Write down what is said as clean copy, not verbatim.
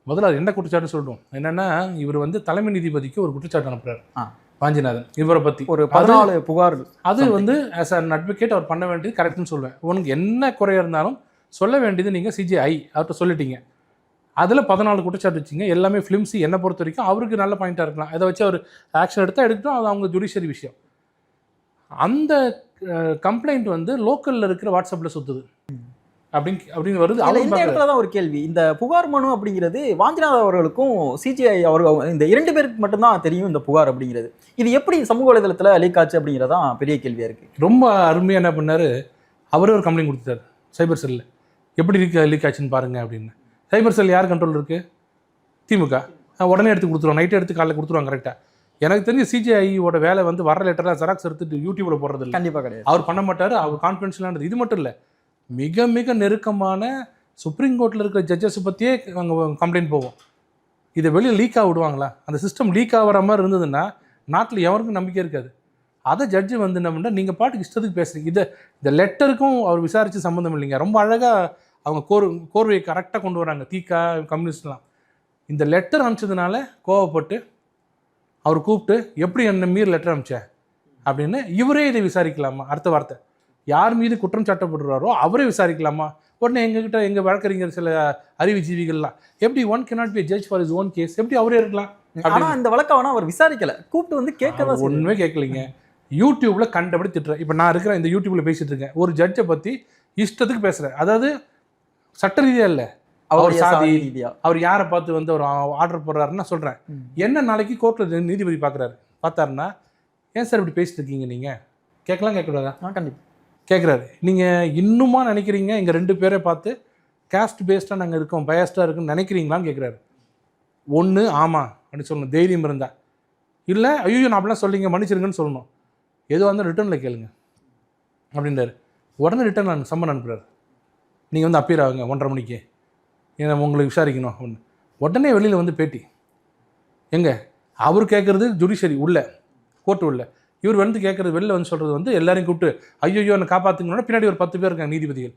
முதல்ல அது என்ன குற்றச்சாட்டு சொல்றோம் என்னன்னா, இவர் வந்து தலைமை நீதிபதிக்கு ஒரு குற்றச்சாட்டு அனுப்புறாரு வாஞ்சிநாதன் இவரை பற்றி ஒரு 14 புகார். அது வந்து ஆஸ் அன் அட்வொகேட் அவர் பண்ண வேண்டியது கரெக்ட்னு சொல்லுவேன். உனக்கு என்ன குறையாக இருந்தாலும் சொல்ல வேண்டியது நீங்கள் சிஜிஐ அவர்கிட்ட சொல்லிட்டீங்க. அதில் 14 குற்றச்சாட்டு வச்சிங்க. எல்லாமே ஃபிலிம்ஸி என்னை பொறுத்த வரைக்கும் அவருக்கு நல்ல பாயிண்ட்டாக இருக்கலாம். அதை வச்சு அவர் ஆக்ஷன் எடுக்கட்டும், அது அவங்க ஜுடிஷியரி விஷயம். அந்த கம்ப்ளைண்ட் வந்து லோக்கலில் இருக்கிற வாட்ஸ்அப்பில் சுற்றுது அப்படின்னு வருது. இந்த இடத்துல தான் ஒரு கேள்வி. இந்த புகார் மனு அப்படிங்கிறது வாஞ்சிநாதன் அவர்களுக்கும் சிஜிஐ அவர்கள் இந்த 2 பேருக்கு மட்டும்தான் தெரியும் இந்த புகார் அப்படிங்கிறது. இது எப்படி சமூக வலைதளத்தில் லீக் ஆச்சு அப்படிங்கிறதான் பெரிய கேள்வியாக இருக்குது. ரொம்ப அருமையாக என்ன பண்ணார், அவரே ஒரு கம்ப்ளைண்ட் கொடுத்துட்டார் சைபர் செல்லில். எப்படி லீக் ஆச்சுன்னு பாருங்கள் அப்படின்னு. சைபர் செல் யார் கண்ட்ரோல் இருக்குது? திமுக. உடனே எடுத்து கொடுத்துருவாங்க, நைட்டு எடுத்து காலையில் கொடுத்துருவாங்க. கரெக்டாக எனக்கு தெரிஞ்ச சிஜிஐயோட வேலை வந்து வர லெட்டராக ஜெராக்ஸ் எடுத்துட்டு யூடியூப்பில் போடுறது இல்லை. கண்டிப்பாக கிடையாது. அவர் பண்ண மாட்டார். அவர் கான்ஃபிடென்ஷியலானது. இது மட்டும் இல்லை, மிக மிக நெருக்கமான சுப்ரீம் கோர்ட்டில் இருக்கிற ஜட்ஜஸ் பற்றியே அங்கே கம்ப்ளைண்ட் போகும். இதை வெளியில் லீக் ஆக விடுவாங்களா? அந்த சிஸ்டம் லீக் ஆகிற மாதிரி இருந்ததுன்னா நாட்டில் எவருக்கும் நம்பிக்கை இருக்காது. அதை ஜட்ஜு வந்து என்ன பண்ணால், நீங்கள் பாட்டுக்கு இஷ்டத்துக்கு பேசுகிறீங்க. இந்த லெட்டருக்கும் அவர் விசாரித்து சம்மந்தம் இல்லைங்க. ரொம்ப அழகாக அவங்க கோர்வையை கரெக்டாக கொண்டு வராங்க தீகா கம்யூனிஸ்ட்லாம். இந்த லெட்டர் அனுப்பிச்சதுனால கோவப்பட்டு அவர் கூப்பிட்டு எப்படி என்ன மீறி லெட்டர் அனுப்பிச்சேன் அப்படின்னு இவரே இதை விசாரிக்கலாமா? அடுத்த வார்த்தை யார் மீது குற்றம் சாட்டப்படுறாரோ அவரே விசாரிக்கலாமா? உடனே எங்ககிட்ட எங்கள் வழக்கறிஞர் சில அறிவுஜீவிகள்லாம் எப்படி one cannot be judge for his own case, எப்படி அவரே இருக்கலாம்? ஆனால் இந்த வழக்கை வேணா அவர் விசாரிக்கலை, கூப்பிட்டு வந்து கேட்கலாம். ஒன்றுமே கேட்கலிங்க. யூடியூப்பில் கண்டபடி திட்டுறேன். இப்போ நான் இருக்கிறேன் இந்த யூடியூப்பில் பேசிகிட்டு இருக்கேன். ஒரு ஜட்ஜை பற்றி இஷ்டத்துக்கு பேசுகிறேன். அதாவது சட்ட ரீதியாக இல்லை, அவர் சாதி அவர் யாரை பார்த்து வந்து அவர் ஆர்டர் போடுறாருன்னு நான் சொல்கிறேன். என்ன நாளைக்கு கோர்ட்டில் நீதிபதி பார்த்தாருன்னா, ஏன் சார் இப்படி பேசிட்டு இருக்கீங்க நீங்கள் கேட்கலாம்? கேட்கக்கூடாதா? கண்டிப்பாக கேட்குறாரு. நீங்கள் இன்னுமா நினைக்கிறீங்க எங்கள் 2 பேரை பார்த்து கேஸ்ட் பேஸ்டாக நாங்கள் இருக்கோம், பயஸ்டாக இருக்குன்னு நினைக்கிறீங்களான்னு கேட்குறாரு. ஒன்று ஆமாம் அப்படின்னு சொல்லணும், தைரியம் இருந்தால். இல்லை ஐயோ நான் அப்படிலாம் சொல்லிங்க மன்னிச்சிருங்கன்னு சொல்லணும். எதுவாக இருந்தால் ரிட்டர்னில் கேளுங்க அப்படின்றாரு. உடனே ரிட்டர்ன் நான் சம்மன் அனுப்புகிறார். நீங்கள் வந்து அப்பீர் ஆகுங்க 1:30 மணிக்கு, ஏன்னா உங்களுக்கு விசாரிக்கணும் அப்படின்னு. உடனே வெளியில் வந்து பேட்டி. எங்கே அவர் கேட்குறது ஜுடிஷியரி உள்ள, கோர்ட்டு உள்ள. இவர் வந்து கேட்குறது வெளில வந்து சொல்கிறது வந்து எல்லாரையும் கூப்பிட்டு ஐயோ என்னை காப்பாற்றுங்கன்னா பின்னாடி ஒரு 10 பேர் இருக்காங்க நீதிபதிகள்.